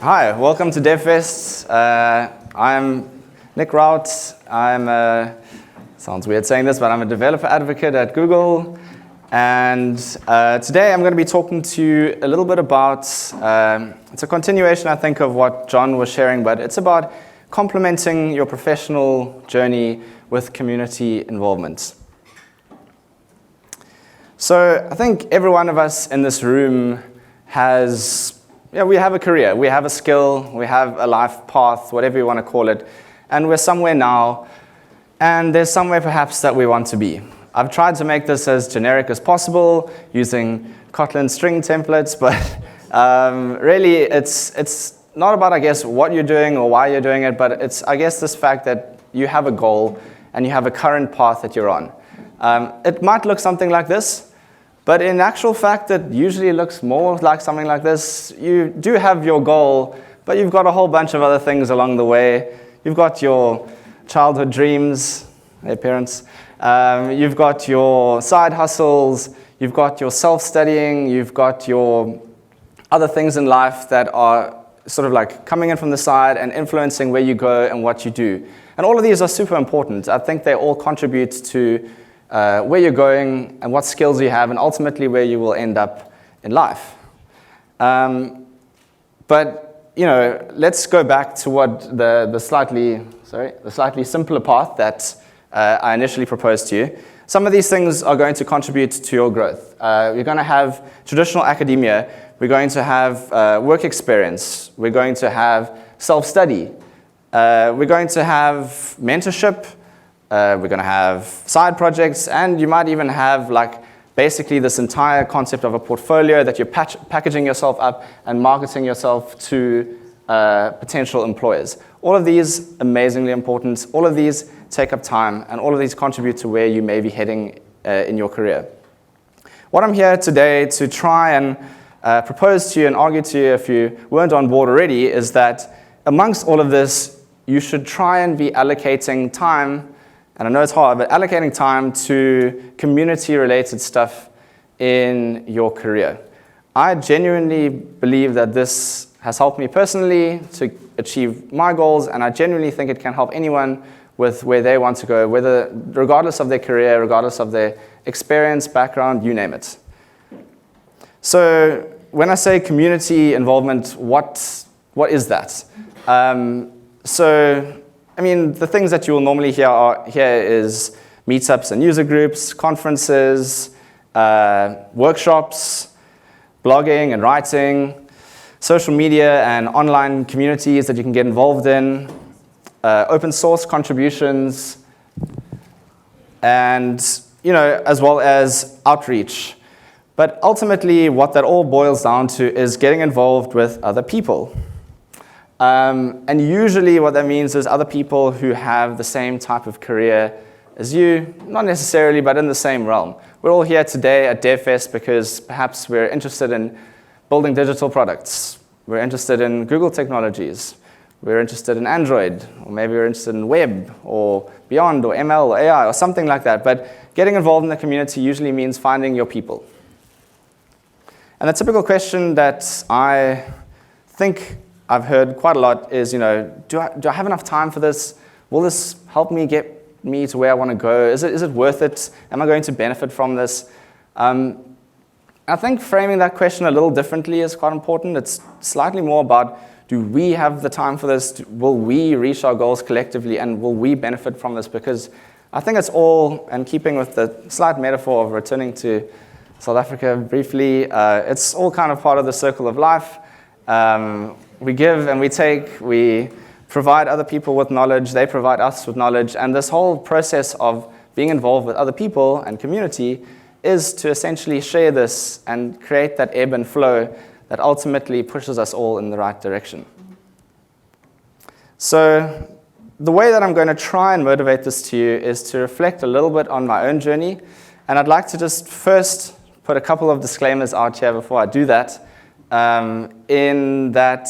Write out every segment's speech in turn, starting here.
Hi, welcome to DevFest. I'm Nick Rout. Sounds weird saying this, but I'm a developer advocate at Google. And today I'm going to be talking to you a little bit about, it's a continuation, I think, of what John was sharing, but it's about complementing your professional journey with community involvement. So I think every one of us in this room we have a career, we have a skill, we have a life path, whatever you want to call it, and we're somewhere now, and there's somewhere perhaps that we want to be. I've tried to make this as generic as possible using Kotlin string templates, but really it's not about, I guess, what you're doing or why you're doing it, but it's, I guess, this fact that you have a goal and you have a current path that you're on. It might look something like this, but in actual fact, it usually looks more like something like this. You do have your goal, but you've got a whole bunch of other things along the way. You've got your childhood dreams, hey parents. You've got your side hustles. You've got your self-studying. You've got your other things in life that are sort of like coming in from the side and influencing where you go and what you do. And all of these are super important. I think they all contribute to where you're going and what skills you have, and ultimately where you will end up in life. But let's go back to what the slightly simpler path that I initially proposed to you. Some of these things are going to contribute to your growth. You're going to have traditional academia. We're going to have work experience. We're going to have self-study. We're going to have mentorship. We're going to have side projects, and you might even have basically this entire concept of a portfolio that you're packaging yourself up and marketing yourself to potential employers. All of these amazingly important. All of these take up time, and all of these contribute to where you may be heading in your career. What I'm here today to try and propose to you and argue to you, if you weren't on board already, is that amongst all of this, you should try and be allocating time. And I know it's hard, but allocating time to community-related stuff in your career. I genuinely believe that this has helped me personally to achieve my goals, and I genuinely think it can help anyone with where they want to go, regardless of their career, regardless of their experience, background, you name it. So when I say community involvement, what is that? The things that you will normally hear is meetups and user groups, conferences, workshops, blogging and writing, social media and online communities that you can get involved in, open source contributions, and as well as outreach. But ultimately, what that all boils down to is getting involved with other people. And usually what that means is other people who have the same type of career as you, not necessarily, but in the same realm. We're all here today at DevFest because perhaps we're interested in building digital products. We're interested in Google technologies. We're interested in Android, or maybe we're interested in web, or beyond, or ML, or AI, or something like that. But getting involved in the community usually means finding your people. And a typical question that I think I've heard quite a lot is, do I have enough time for this? Will this help me get me to where I want to go? Is it worth it? Am I going to benefit from this? I think framing that question a little differently is quite important. It's slightly more about, do we have the time for this? Will we reach our goals collectively, and will we benefit from this? Because I think it's all, and keeping with the slight metaphor of returning to South Africa briefly, it's all kind of part of the circle of life. We give and we take, we provide other people with knowledge, they provide us with knowledge, and this whole process of being involved with other people and community is to essentially share this and create that ebb and flow that ultimately pushes us all in the right direction. So the way that I'm going to try and motivate this to you is to reflect a little bit on my own journey, and I'd like to just first put a couple of disclaimers out here before I do that. In that,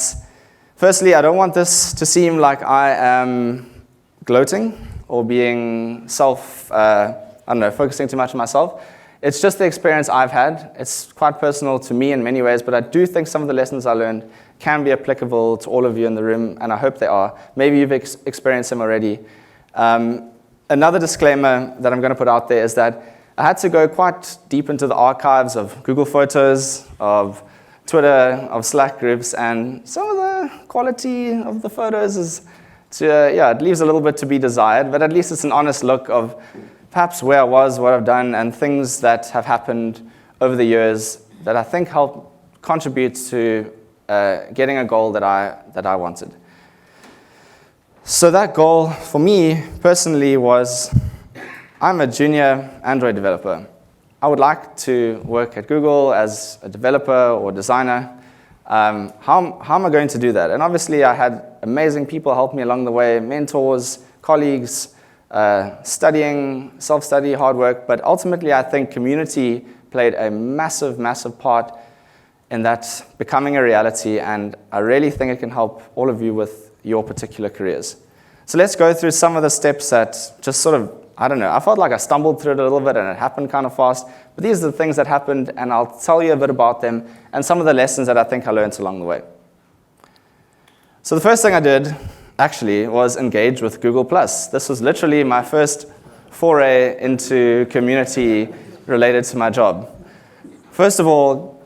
firstly, I don't want this to seem like I am gloating or being focusing too much on myself. It's just the experience I've had. It's quite personal to me in many ways, but I do think some of the lessons I learned can be applicable to all of you in the room, and I hope they are. Maybe you've experienced them already. Another disclaimer that I'm going to put out there is that I had to go quite deep into the archives of Google Photos, of Twitter, of Slack groups, and some of the quality of the photos is, it leaves a little bit to be desired, but at least it's an honest look of perhaps where I was, what I've done, and things that have happened over the years that I think help contribute to getting a goal that I wanted. So that goal for me personally was, I'm a junior Android developer. I would like to work at Google as a developer or designer. How am I going to do that? And obviously I had amazing people help me along the way, mentors, colleagues, studying, self-study, hard work, but ultimately I think community played a massive, massive part in that becoming a reality, and I really think it can help all of you with your particular careers. So let's go through some of the steps that just sort of, I don't know, I felt like I stumbled through it a little bit and it happened kind of fast, but these are the things that happened, and I'll tell you a bit about them and some of the lessons that I think I learned along the way. So the first thing I did actually was engage with Google+. This was literally my first foray into community related to my job. First of all,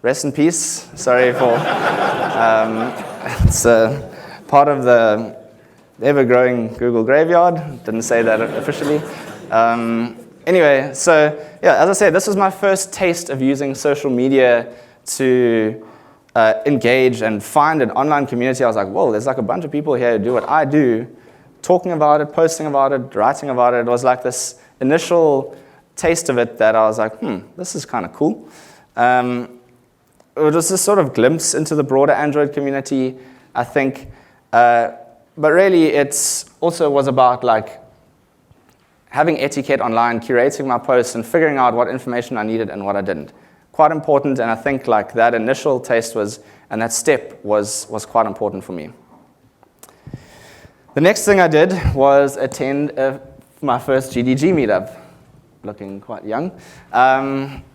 rest in peace. Sorry for, it's part of the ever-growing Google graveyard. Didn't say that officially. Anyway, so as I said, this was my first taste of using social media to engage and find an online community. I was like, whoa, there's like a bunch of people here who do what I do, talking about it, posting about it, writing about it. It was like this initial taste of it that I was like, this is kind of cool. It was this sort of glimpse into the broader Android community, I think. But really, it also was about like having etiquette online, curating my posts, and figuring out what information I needed and what I didn't. Quite important, and I think like that initial taste was, and that step was quite important for me. The next thing I did was attend my first GDG Meetup. Looking quite young.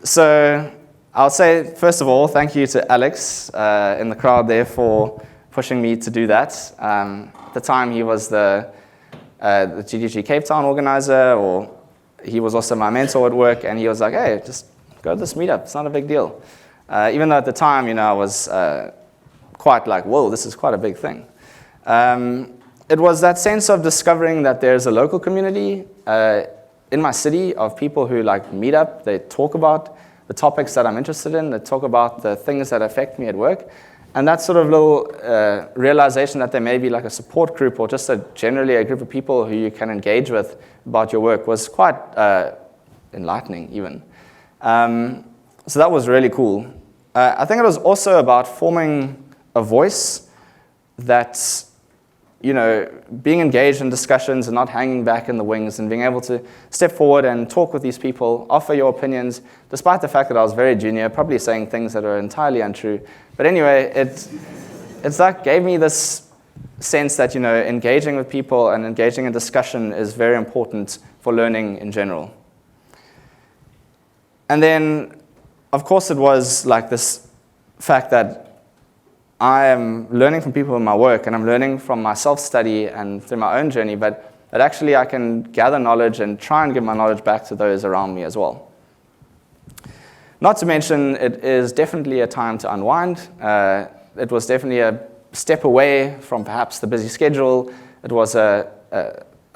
So I'll say, first of all, thank you to Alex in the crowd there for pushing me to do that. At the time, he was the GDG Cape Town organizer, or he was also my mentor at work, and he was like, hey, just go to this meetup. It's not a big deal. Even though at the time, I was quite like, whoa, this is quite a big thing. It was that sense of discovering that there's a local community in my city of people who like meet up. They talk about the topics that I'm interested in. They talk about the things that affect me at work. And that sort of little realization that there may be like a support group or just generally a group of people who you can engage with about your work was quite enlightening even. So that was really cool. I think it was also about forming a voice that, being engaged in discussions and not hanging back in the wings, and being able to step forward and talk with these people, offer your opinions, despite the fact that I was very junior, probably saying things that are entirely untrue. But anyway, it's like gave me this sense that, engaging with people and engaging in discussion is very important for learning in general. And then, of course, it was like this fact that I am learning from people in my work, and I'm learning from my self-study and through my own journey, but actually I can gather knowledge and try and give my knowledge back to those around me as well. Not to mention, it is definitely a time to unwind. It was definitely a step away from perhaps the busy schedule. It was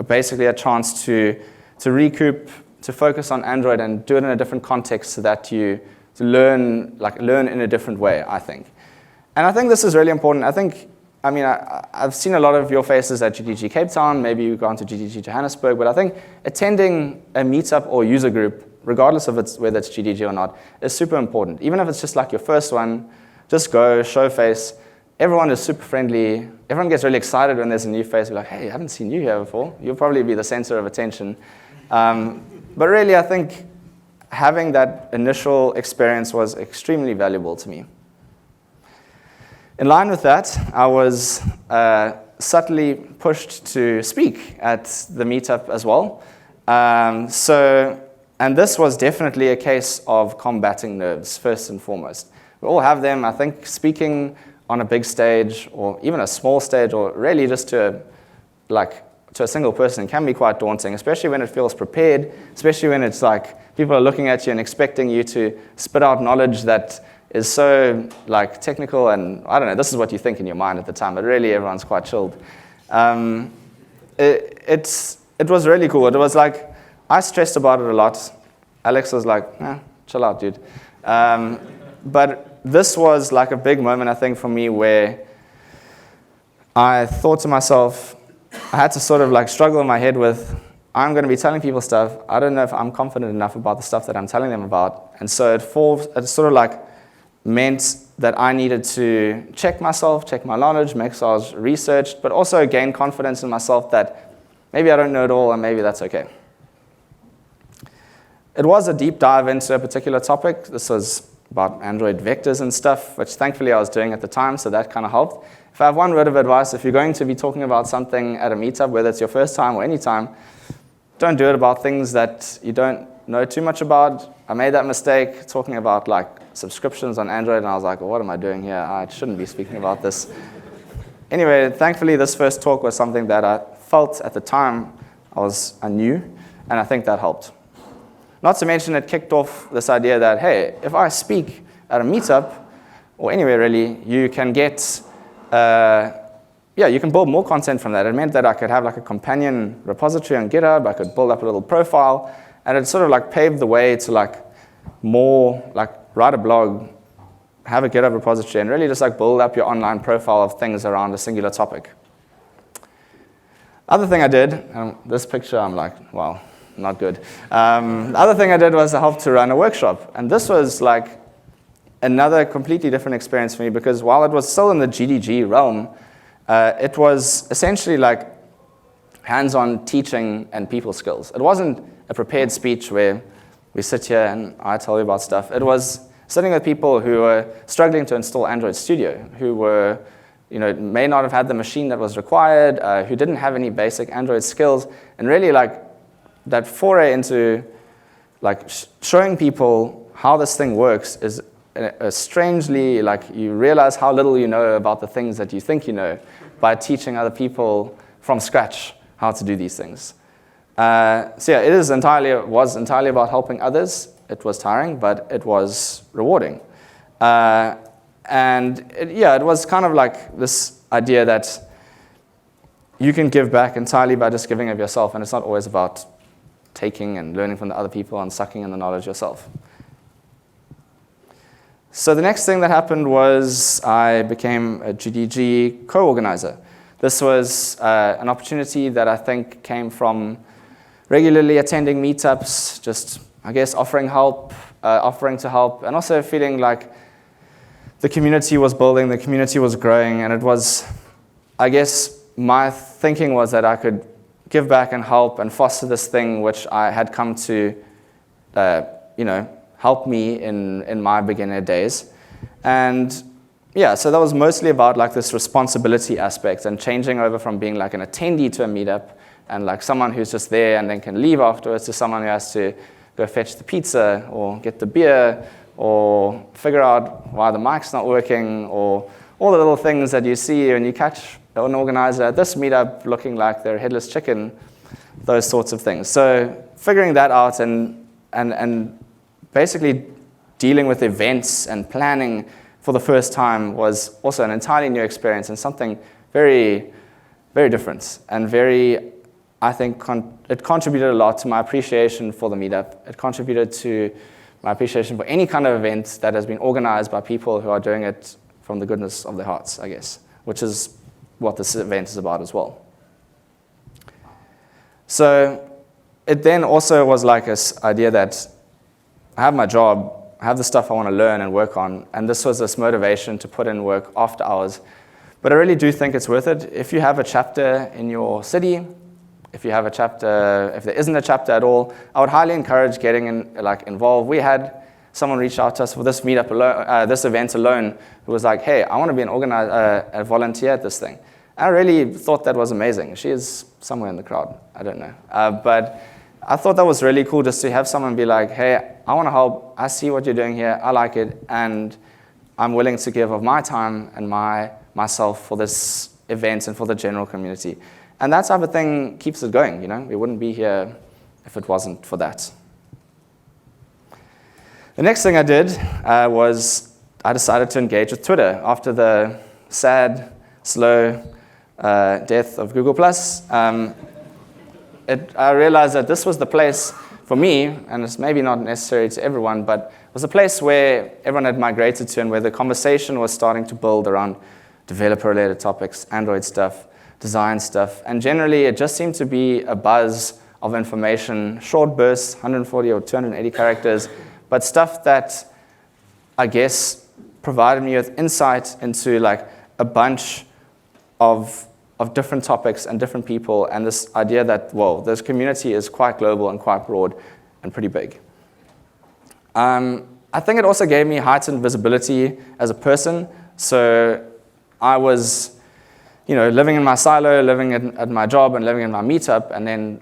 basically a chance to recoup, to focus on Android and do it in a different context so that you learn in a different way, I think. And I think this is really important. I've seen a lot of your faces at GDG Cape Town. Maybe you've gone to GDG Johannesburg, but I think attending a meetup or user group, regardless of whether it's GDG or not, is super important. Even if it's just like your first one, just go, show face. Everyone is super friendly. Everyone gets really excited when there's a new face. We're like, hey, I haven't seen you here before. You'll probably be the center of attention. But really, I think having that initial experience was extremely valuable to me. In line with that, I was subtly pushed to speak at the meetup as well. So And this was definitely a case of combating nerves, first and foremost. We all have them. I think speaking on a big stage, or even a small stage, or really just to a single person can be quite daunting, especially when it feels prepared, especially when it's like people are looking at you and expecting you to spit out knowledge that is so like technical, and I don't know, this is what you think in your mind at the time, but really everyone's quite chilled. It was really cool. It was like, I stressed about it a lot. Alex was like, chill out, dude. But this was like a big moment, I think, for me, where I thought to myself, I had to sort of like struggle in my head with, I'm going to be telling people stuff. I don't know if I'm confident enough about the stuff that I'm telling them about. And so it sort of like meant that I needed to check myself, check my knowledge, make sure I was researched, but also gain confidence in myself that maybe I don't know it all and maybe that's okay. It was a deep dive into a particular topic. This was about Android vectors and stuff, which thankfully I was doing at the time, so that kind of helped. If I have one word of advice, if you're going to be talking about something at a meetup, whether it's your first time or any time, don't do it about things that you don't know too much about. I made that mistake talking about like subscriptions on Android, and I was like, well, what am I doing here? I shouldn't be speaking about this. Anyway, thankfully this first talk was something that I felt at the time I knew, and I think that helped. Not to mention it kicked off this idea that, hey, if I speak at a meetup, or anywhere really, you can get, you can build more content from that. It meant that I could have like a companion repository on GitHub, I could build up a little profile, and it sort of like paved the way to like more, like write a blog, have a GitHub repository, and really just like build up your online profile of things around a singular topic. Other thing I did, this picture I'm like, wow, not good. The other thing I did was I helped to run a workshop. And this was like another completely different experience for me, because while it was still in the GDG realm, it was essentially like hands-on teaching and people skills. It wasn't a prepared speech where we sit here and I tell you about stuff. It was sitting with people who were struggling to install Android Studio, who were, may not have had the machine that was required, who didn't have any basic Android skills, and really like that foray into like showing people how this thing works is strangely, like you realize how little you know about the things that you think you know by teaching other people from scratch how to do these things. So yeah, it was entirely about helping others. It was tiring, but it was rewarding. It was kind of like this idea that you can give back entirely by just giving of yourself, and it's not always about taking and learning from the other people and sucking in the knowledge yourself. So the next thing that happened was I became a GDG co-organizer. This was an opportunity that I think came from regularly attending meetups, just, I guess, offering to help, and also feeling like the community was building, the community was growing, and it was, I guess, my thinking was that I could give back and help and foster this thing which I had come to, help me in my beginner days. And yeah, so that was mostly about like this responsibility aspect and changing over from being like an attendee to a meetup and like someone who's just there and then can leave afterwards to someone who has to go fetch the pizza or get the beer or figure out why the mic's not working or all the little things that you see when you catch an organizer at this meetup looking like they're a headless chicken, those sorts of things. So figuring that out and basically dealing with events and planning for the first time was also an entirely new experience and something very, very different and very, I think, it contributed a lot to my appreciation for the meetup. It contributed to my appreciation for any kind of event that has been organized by people who are doing it from the goodness of their hearts, I guess, which is what this event is about as well. So it then also was like this idea that I have my job, I have the stuff I want to learn and work on, and this was this motivation to put in work after hours. But I really do think it's worth it. If you have a chapter in your city, if you have a chapter, if there isn't a chapter at all, I would highly encourage getting involved. We had someone reach out to us for this meetup alone, this event alone, who was like, hey, I want to be a volunteer at this thing. And I really thought that was amazing. She is somewhere in the crowd, I don't know. But I thought that was really cool just to have someone be like, hey, I want to help. I see what you're doing here. I like it. And I'm willing to give of my time and myself for this event and for the general community. And that type of thing keeps it going, you know? We wouldn't be here if it wasn't for that. The next thing I did was I decided to engage with Twitter after the sad, slow death of Google+. I realized that this was the place for me, and it's maybe not necessary to everyone, but it was a place where everyone had migrated to and where the conversation was starting to build around developer-related topics, Android stuff, design stuff, and generally it just seemed to be a buzz of information, short bursts, 140 or 280 characters, but stuff that I guess provided me with insight into like a bunch of different topics and different people, and this idea that, whoa, this community is quite global and quite broad and pretty big. I think it also gave me heightened visibility as a person. So I was, living in my silo, living at my job and living in my meetup, and then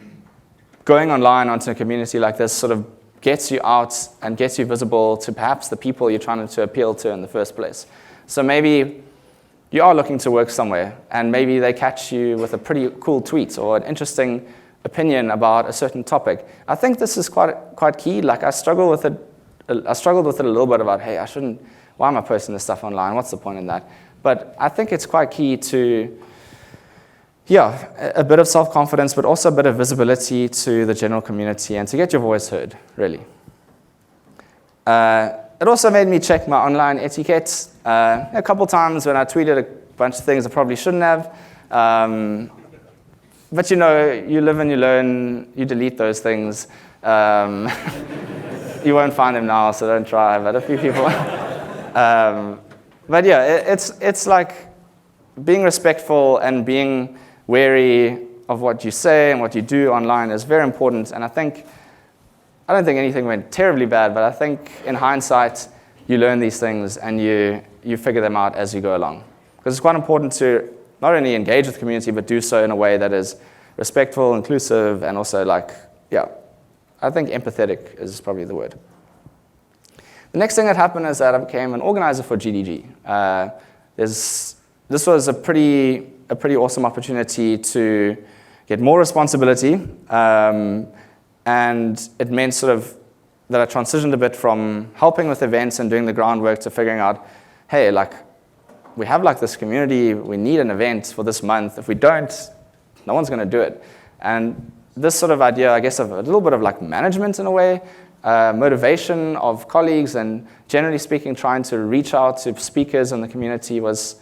going online onto a community like this sort of gets you out and gets you visible to perhaps the people you're trying to appeal to in the first place. So maybe you are looking to work somewhere, and maybe they catch you with a pretty cool tweet or an interesting opinion about a certain topic. I think this is quite key. Like I struggled with it a little bit about, hey, why am I posting this stuff online? What's the point in that? But I think it's quite key to, a bit of self-confidence, but also a bit of visibility to the general community and to get your voice heard, really. It also made me check my online etiquette. A couple times when I tweeted a bunch of things I probably shouldn't have. But you live and you learn, you delete those things. You won't find them now, so don't try, but a few people. But yeah, it's like being respectful and being wary of what you say and what you do online is very important. And I don't think anything went terribly bad, but I think in hindsight, you learn these things and you figure them out as you go along. Because it's quite important to not only engage with the community, but do so in a way that is respectful, inclusive, and also I think empathetic is probably the word. The next thing that happened is that I became an organizer for GDG. This was a pretty awesome opportunity to get more responsibility, and it meant sort of that I transitioned a bit from helping with events and doing the groundwork to figuring out, hey, we have this community, we need an event for this month. If we don't, no one's going to do it. And this sort of idea, I guess, of a little bit of management in a way, motivation of colleagues, and generally speaking, trying to reach out to speakers in the community was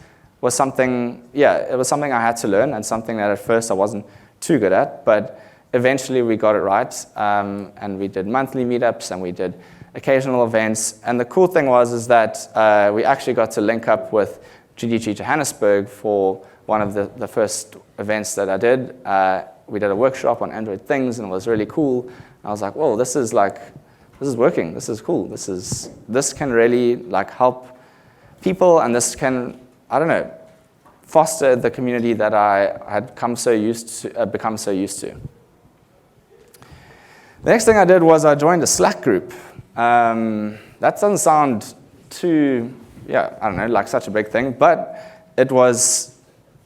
something, it was something I had to learn, and something that at first I wasn't too good at, but eventually we got it right, and we did monthly meetups, and we did occasional events. And the cool thing is that we actually got to link up with GDG Johannesburg for one of the first events that I did. We did a workshop on Android things, and it was really cool. And I was like, whoa, this is working. This is cool. This can really help people, and this can, foster the community that I had become so used to. The next thing I did was I joined a Slack group. That doesn't sound too, such a big thing, but it was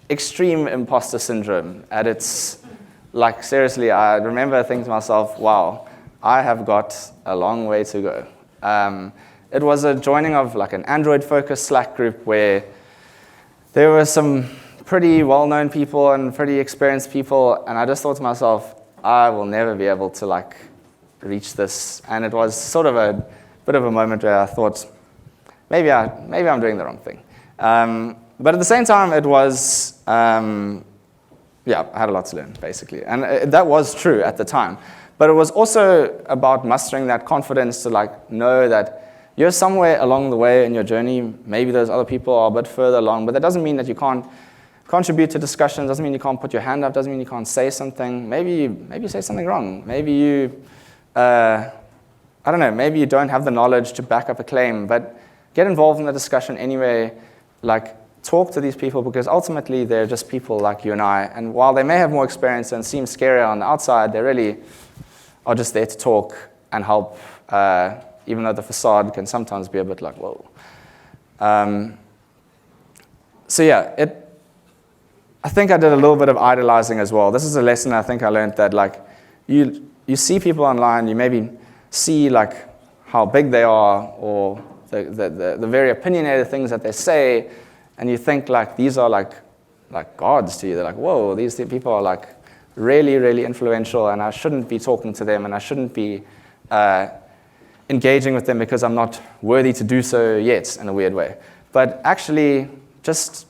extreme imposter syndrome at its, seriously, I remember thinking to myself, wow, I have got a long way to go. It was a joining of an Android-focused Slack group where there were some pretty well-known people and pretty experienced people, and I just thought to myself, I will never be able to reach this. And it was sort of a bit of a moment where I thought, maybe I'm doing the wrong thing. But at the same time, it was, I had a lot to learn, basically. And that was true at the time. But it was also about mustering that confidence to know that you're somewhere along the way in your journey. Maybe those other people are a bit further along, but that doesn't mean that you can't contribute to discussion, doesn't mean you can't put your hand up, doesn't mean you can't say something. Maybe you say something wrong. Maybe you, maybe you don't have the knowledge to back up a claim, but get involved in the discussion anyway. Talk to these people, because ultimately they're just people like you and I. And while they may have more experience and seem scarier on the outside, they really are just there to talk and help, even though the facade can sometimes be a bit like, whoa. So yeah, I think I did a little bit of idolizing as well. This is a lesson I think I learned, that like you see people online, you maybe see like how big they are, or the very opinionated things that they say, and you think like these are like gods to you. They're like, whoa, these people are like really, really influential, and I shouldn't be talking to them, and I shouldn't be engaging with them because I'm not worthy to do so yet, in a weird way. But actually, just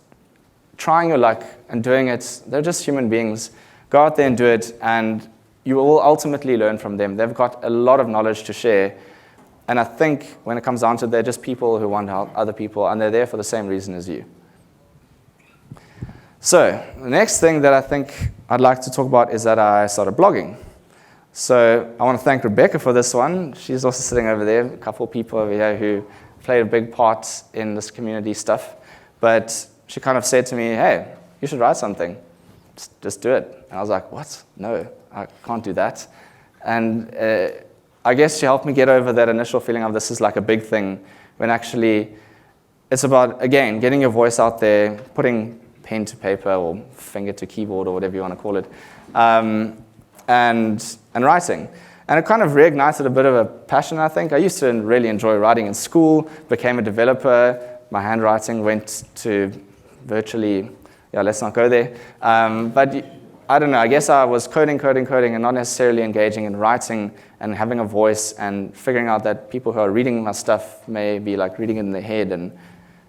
trying your luck and doing it, they're just human beings. Go out there and do it, and you will ultimately learn from them. They've got a lot of knowledge to share, and I think when it comes down to it, they're just people who want to help other people, and they're there for the same reason as you. So the next thing that I think I'd like to talk about is that I started blogging. So I want to thank Rebecca for this one. She's also sitting over there, a couple of people over here who played a big part in this community stuff. But she kind of said to me, hey, you should write something. Just do it. And I was like, what? No, I can't do that. And I guess she helped me get over that initial feeling of this is like a big thing, when actually it's about, again, getting your voice out there, putting pen to paper or finger to keyboard or whatever you want to call it, and writing. And it kind of reignited a bit of a passion, I think. I used to really enjoy writing in school, became a developer. My handwriting went to virtually, yeah, let's not go there. But I don't know, I guess I was coding, and not necessarily engaging in writing and having a voice and figuring out that people who are reading my stuff may be like reading it in their head and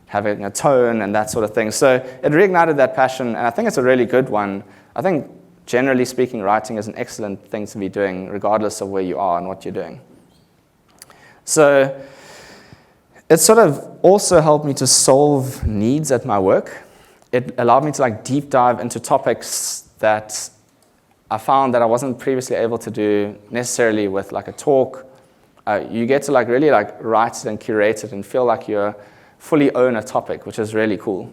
having a tone and that sort of thing. So it reignited that passion, and I think it's a really good one. I think generally speaking, writing is an excellent thing to be doing, regardless of where you are and what you're doing. So it sort of also helped me to solve needs at my work. It allowed me to like deep dive into topics that I found that I wasn't previously able to do necessarily with like a talk. You get to like really like write it and curate it and feel like you fully own a topic, which is really cool.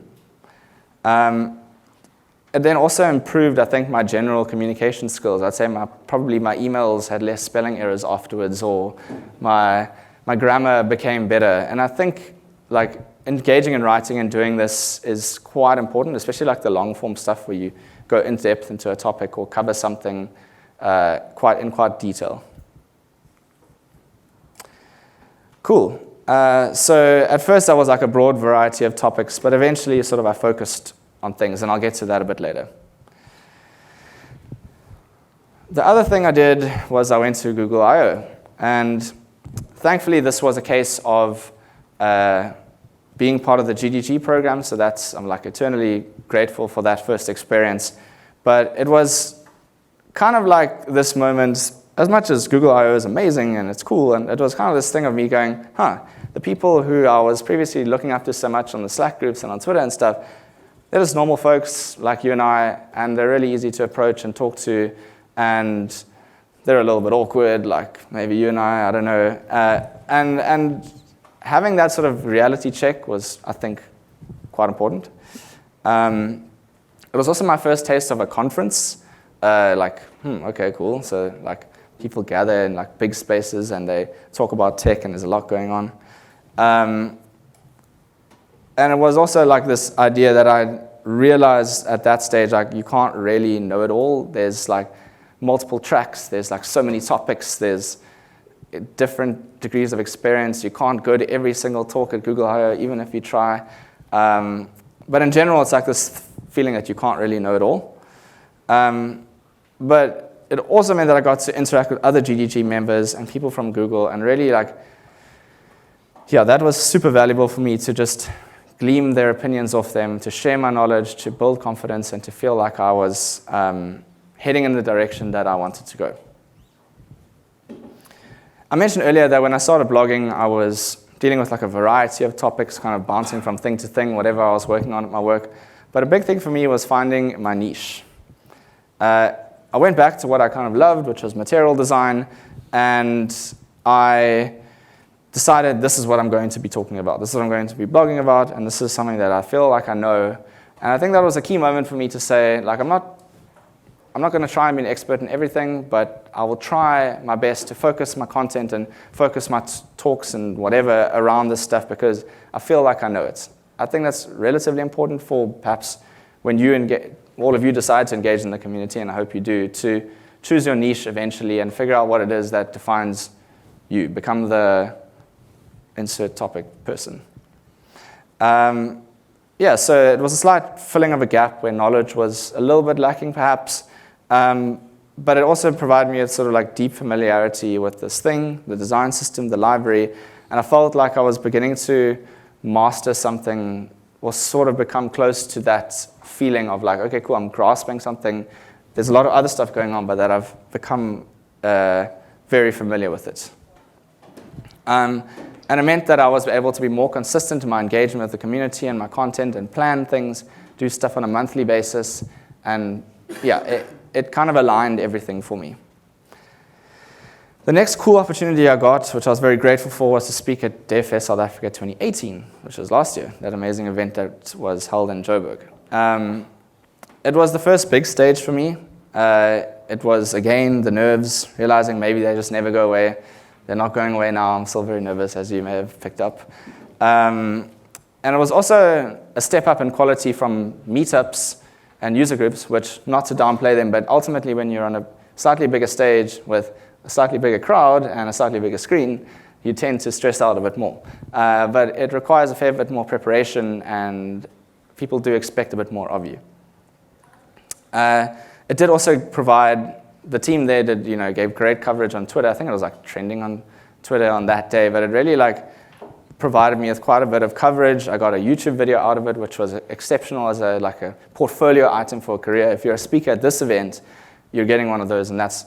It then also improved, I think, my general communication skills. I'd say probably my emails had less spelling errors afterwards, or my grammar became better. And I think like engaging in writing and doing this is quite important, especially like the long form stuff where you go in depth into a topic or cover something in quite detail. Cool. So at first I was like a broad variety of topics, but eventually sort of I focused on things, and I'll get to that a bit later. The other thing I did was I went to Google I/O, and thankfully this was a case of being part of the GDG program, so I'm like eternally grateful for that first experience. But it was kind of like this moment, as much as Google I/O is amazing and it's cool, and it was kind of this thing of me going, the people who I was previously looking up to so much on the Slack groups and on Twitter and stuff, they're just normal folks like you and I, and they're really easy to approach and talk to, and they're a little bit awkward, like maybe you and I don't know. And having that sort of reality check was, I think, quite important. It was also my first taste of a conference. Okay, cool. So like people gather in like big spaces and they talk about tech, and there's a lot going on. And it was also like this idea that I realized at that stage, like you can't really know it all. There's like multiple tracks. There's like so many topics. There's different degrees of experience. You can't go to every single talk at Google I/O, even if you try. But in general, it's like this feeling that you can't really know it all. But it also meant that I got to interact with other GDG members and people from Google, and really that was super valuable for me to just glean their opinions off them, to share my knowledge, to build confidence, and to feel like I was heading in the direction that I wanted to go. I mentioned earlier that when I started blogging, I was dealing with like a variety of topics, kind of bouncing from thing to thing, whatever I was working on at my work. But a big thing for me was finding my niche. I went back to what I kind of loved, which was material design, and I decided this is what I'm going to be talking about. This is what I'm going to be blogging about, and this is something that I feel like I know. And I think that was a key moment for me to say, like, I'm I'm not going to try and be an expert in everything, but I will try my best to focus my content and focus my talks and whatever around this stuff because I feel like I know it. I think that's relatively important for perhaps when all of you decide to engage in the community, and I hope you do, to choose your niche eventually and figure out what it is that defines you. Become the insert topic person. Yeah, so it was a slight filling of a gap where knowledge was a little bit lacking perhaps, but it also provided me with sort of like deep familiarity with this thing, the design system, the library, and I felt like I was beginning to master something or sort of become close to that feeling of like, okay, cool, I'm grasping something. There's a lot of other stuff going on, but that I've become very familiar with it. And it meant that I was able to be more consistent in my engagement with the community and my content and plan things, do stuff on a monthly basis. And yeah, it kind of aligned everything for me. The next cool opportunity I got, which I was very grateful for, was to speak at DevFest South Africa 2018, which was last year, that amazing event that was held in Joburg. It was the first big stage for me. It was, again, the nerves, realizing maybe they just never go away. They're not going away now. I'm still very nervous, as you may have picked up. And it was also a step up in quality from meetups and user groups, which, not to downplay them, but ultimately when you're on a slightly bigger stage with a slightly bigger crowd and a slightly bigger screen, you tend to stress out a bit more. But it requires a fair bit more preparation, and people do expect a bit more of you. It did also provide, the team there gave great coverage on Twitter. I think it was like trending on Twitter on that day, but it really provided me with quite a bit of coverage. I got a YouTube video out of it, which was exceptional as a portfolio item for a career. If you're a speaker at this event, you're getting one of those, and that's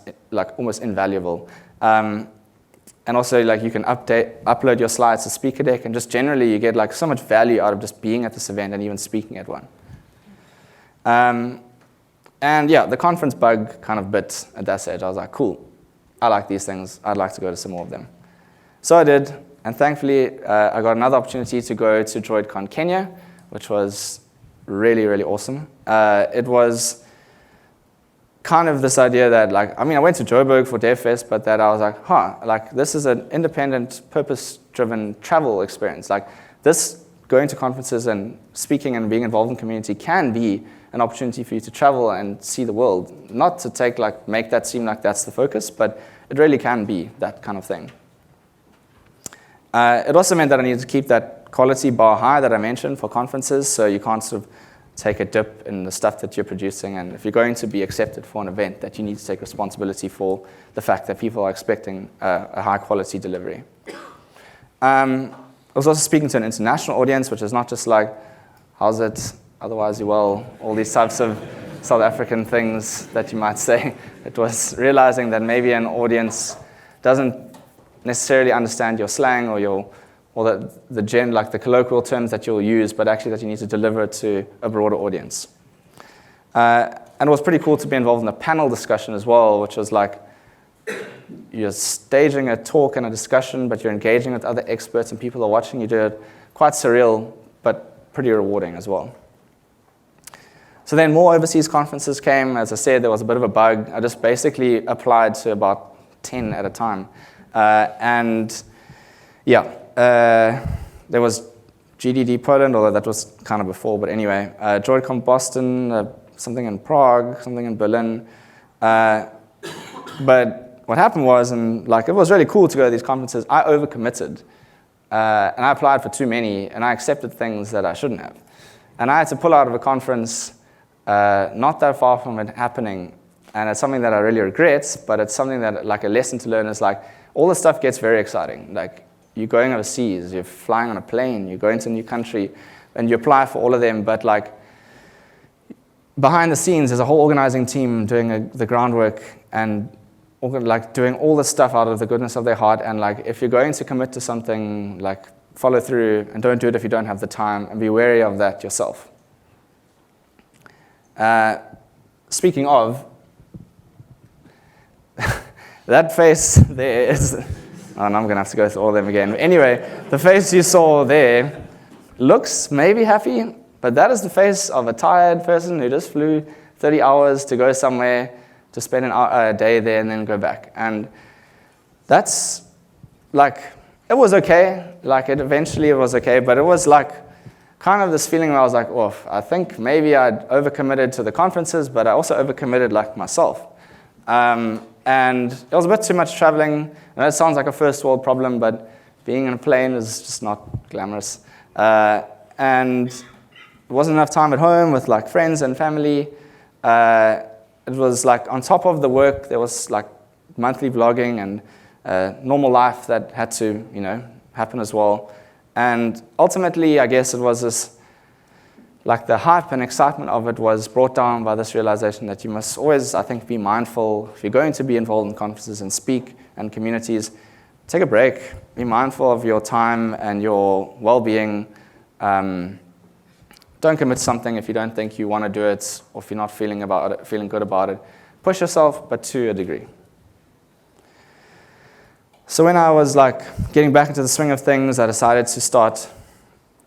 almost invaluable. And also you can upload your slides to Speaker Deck, and just generally you get so much value out of just being at this event and even speaking at one. And yeah, the conference bug kind of bit at that stage. I was like, cool, I like these things. I'd like to go to some more of them. So I did, and thankfully I got another opportunity to go to DroidCon Kenya, which was really, really awesome. It was kind of this idea that I went to Joburg for DevFest, but that I was like, this is an independent, purpose-driven travel experience. This going to conferences and speaking and being involved in community can be an opportunity for you to travel and see the world. Not to make that seem like that's the focus, but it really can be that kind of thing. It also meant that I needed to keep that quality bar high that I mentioned for conferences, so you can't sort of take a dip in the stuff that you're producing, and if you're going to be accepted for an event, that you need to take responsibility for the fact that people are expecting a high quality delivery. I was also speaking to an international audience, which is not just how's it, otherwise you well, all these types of South African things that you might say. It was realizing that maybe an audience doesn't necessarily understand your slang or the colloquial terms that you'll use, but actually that you need to deliver it to a broader audience. And it was pretty cool to be involved in a panel discussion as well, which was you're staging a talk and a discussion, but you're engaging with other experts and people are watching you do it. Quite surreal, but pretty rewarding as well. So then more overseas conferences came. As I said, there was a bit of a bug. I just basically applied to about 10 at a time. And yeah, there was GDG Poland, although that was kind of before, but anyway, droidcon Boston, something in Prague, something in Berlin. But what happened was, and it was really cool to go to these conferences, I overcommitted. And I applied for too many, and I accepted things that I shouldn't have. And I had to pull out of a conference not that far from it happening. And it's something that I really regret, but it's something that, a lesson to learn is all this stuff gets very exciting. You're going overseas, you're flying on a plane, you're going to a new country, and you apply for all of them, but behind the scenes, there's a whole organizing team doing the groundwork and doing all this stuff out of the goodness of their heart. And if you're going to commit to something, follow through and don't do it if you don't have the time, and be wary of that yourself. Speaking of, that face there is, I'm going to have to go through all of them again. Anyway, the face you saw there looks maybe happy, but that is the face of a tired person who just flew 30 hours to go somewhere to spend a day there and then go back. And that's like, it was okay. Like eventually it was okay, but it was like kind of this feeling where I was like, oh, I think maybe I'd overcommitted to the conferences, but I also overcommitted like myself. And it was a bit too much traveling. I know it sounds like a first world problem, but being in a plane is just not glamorous. And there wasn't enough time at home with like friends and family. It was like on top of the work, there was like monthly vlogging and normal life that had to, happen as well. And ultimately, I guess it was this, like the hype and excitement of it was brought down by this realization that you must always, I think, be mindful. If you're going to be involved in conferences and speak and communities, take a break. Be mindful of your time and your well-being. Don't commit to something if you don't think you want to do it, or if you're not feeling good about it. Push yourself, but to a degree. So when I was like getting back into the swing of things, I decided to start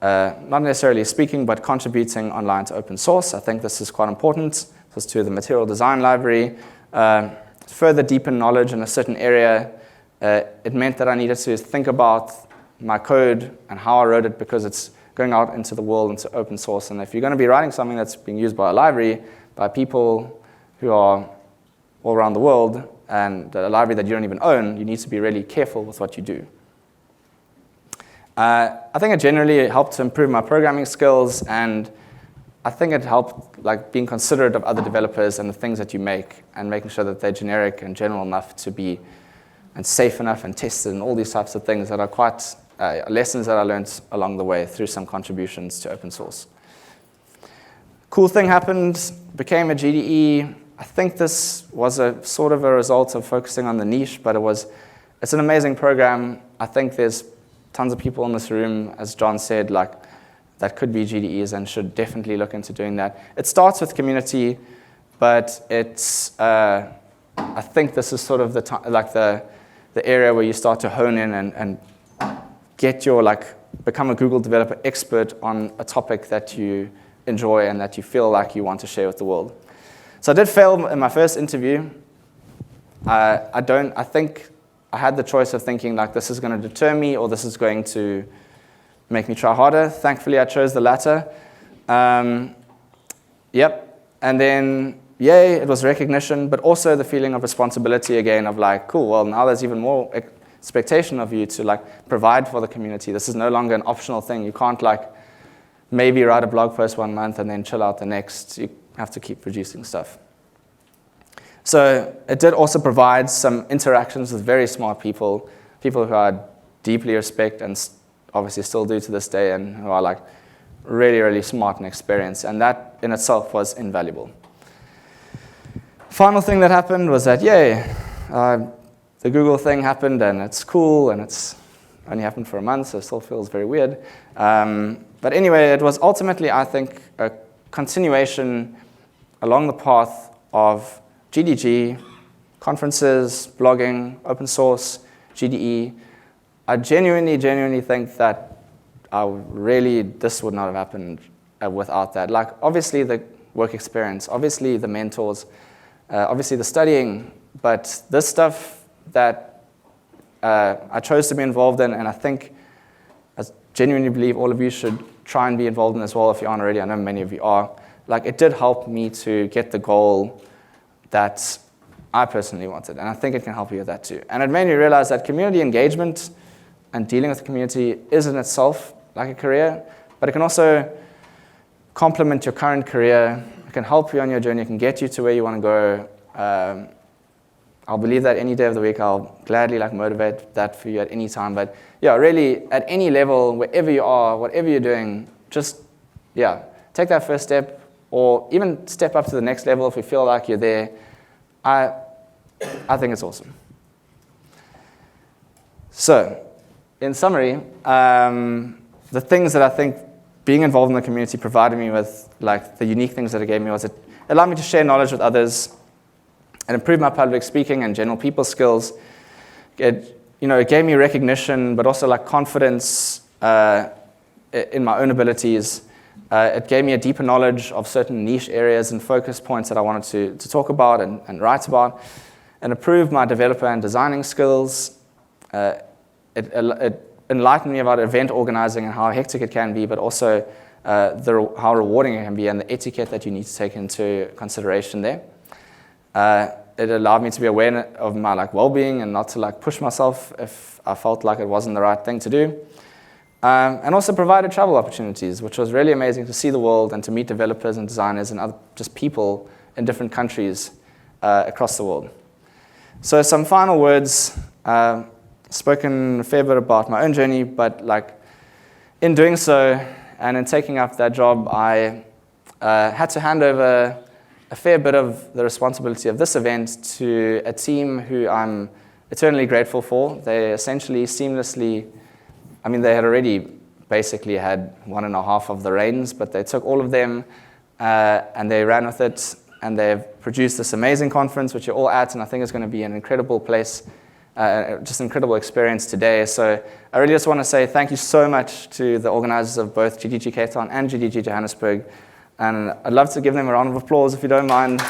not necessarily speaking, but contributing online to open source. I think this is quite important. This was to the material design library. Further deepen knowledge in a certain area. It meant that I needed to think about my code and how I wrote it, because it's going out into the world, into open source. And if you're going to be writing something that's being used by a library, by people who are all around the world, and a library that you don't even own, you need to be really careful with what you do. I think it generally helped to improve my programming skills, and I think it helped like being considerate of other developers and the things that you make, and making sure that they're generic and general enough to be, and safe enough and tested, and all these types of things that are quite lessons that I learned along the way through some contributions to open source. Cool thing happened, became a GDE. I think this was a sort of a result of focusing on the niche, but it's an amazing program. I think there's tons of people in this room, as John said, like that could be GDEs and should definitely look into doing that. It starts with community, but it's I think this is sort of the area where you start to hone in and get your become a Google developer expert on a topic that you enjoy and that you feel like you want to share with the world. So I did fail in my first interview. I think I had the choice of thinking like this is going to deter me or this is going to make me try harder. Thankfully, I chose the latter. Yep. And then, yay, it was recognition, but also the feeling of responsibility again of like, cool, well, now there's even more expectation of you to provide for the community. This is no longer an optional thing. You can't maybe write a blog post 1 month and then chill out the next. You have to keep producing stuff. So it did also provide some interactions with very smart people who I deeply respect and obviously still do to this day, and who are really, really smart and experienced. And that in itself was invaluable. Final thing that happened was that, yay, the Google thing happened, and it's cool, and it's only happened for a month, so it still feels very weird. But anyway, it was ultimately, I think, a continuation along the path of GDG, conferences, blogging, open source, GDE. I genuinely think that this would not have happened without that. Obviously the work experience, obviously the mentors, obviously the studying, but this stuff that I chose to be involved in, and I think I genuinely believe all of you should try and be involved in as well if you aren't already. I know many of you are. It did help me to get the goal that I personally wanted, and I think it can help you with that too. And it made me realize that community engagement and dealing with the community is in itself like a career, but it can also complement your current career. It can help you on your journey. It can get you to where you want to go. I'll believe that any day of the week. I'll gladly motivate that for you at any time. But yeah, really at any level, wherever you are, whatever you're doing, just take that first step, or even step up to the next level if you feel like you're there. I think it's awesome. So, in summary, the things that I think being involved in the community provided me with, the unique things that it gave me, was it allowed me to share knowledge with others and improve my public speaking and general people skills. It gave me recognition, but also confidence in my own abilities. It gave me a deeper knowledge of certain niche areas and focus points that I wanted to talk about and write about, and improved my developer and designing skills. It enlightened me about event organizing and how hectic it can be, but also how rewarding it can be and the etiquette that you need to take into consideration there. It allowed me to be aware of my well-being and not to push myself if I felt like it wasn't the right thing to do. And also provided travel opportunities, which was really amazing to see the world and to meet developers and designers and other just people in different countries across the world. So some final words, spoken a fair bit about my own journey, but in doing so and in taking up that job, I had to hand over a fair bit of the responsibility of this event to a team who I'm eternally grateful for. They essentially seamlessly, they had already basically had 1.5 of the reins, but they took all of them and they ran with it, and they've produced this amazing conference, which you're all at, and I think it's going to be an incredible place, just an incredible experience today. So I really just want to say thank you so much to the organizers of both GDG Cape Town and GDG Johannesburg. And I'd love to give them a round of applause if you don't mind.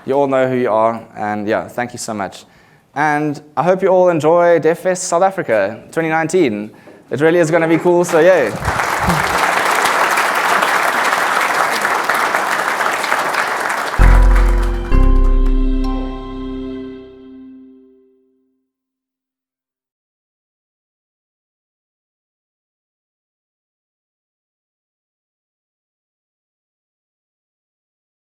You all know who you are, and yeah, thank you so much. And I hope you all enjoy DevFest South Africa 2019. It really is going to be cool, so yay.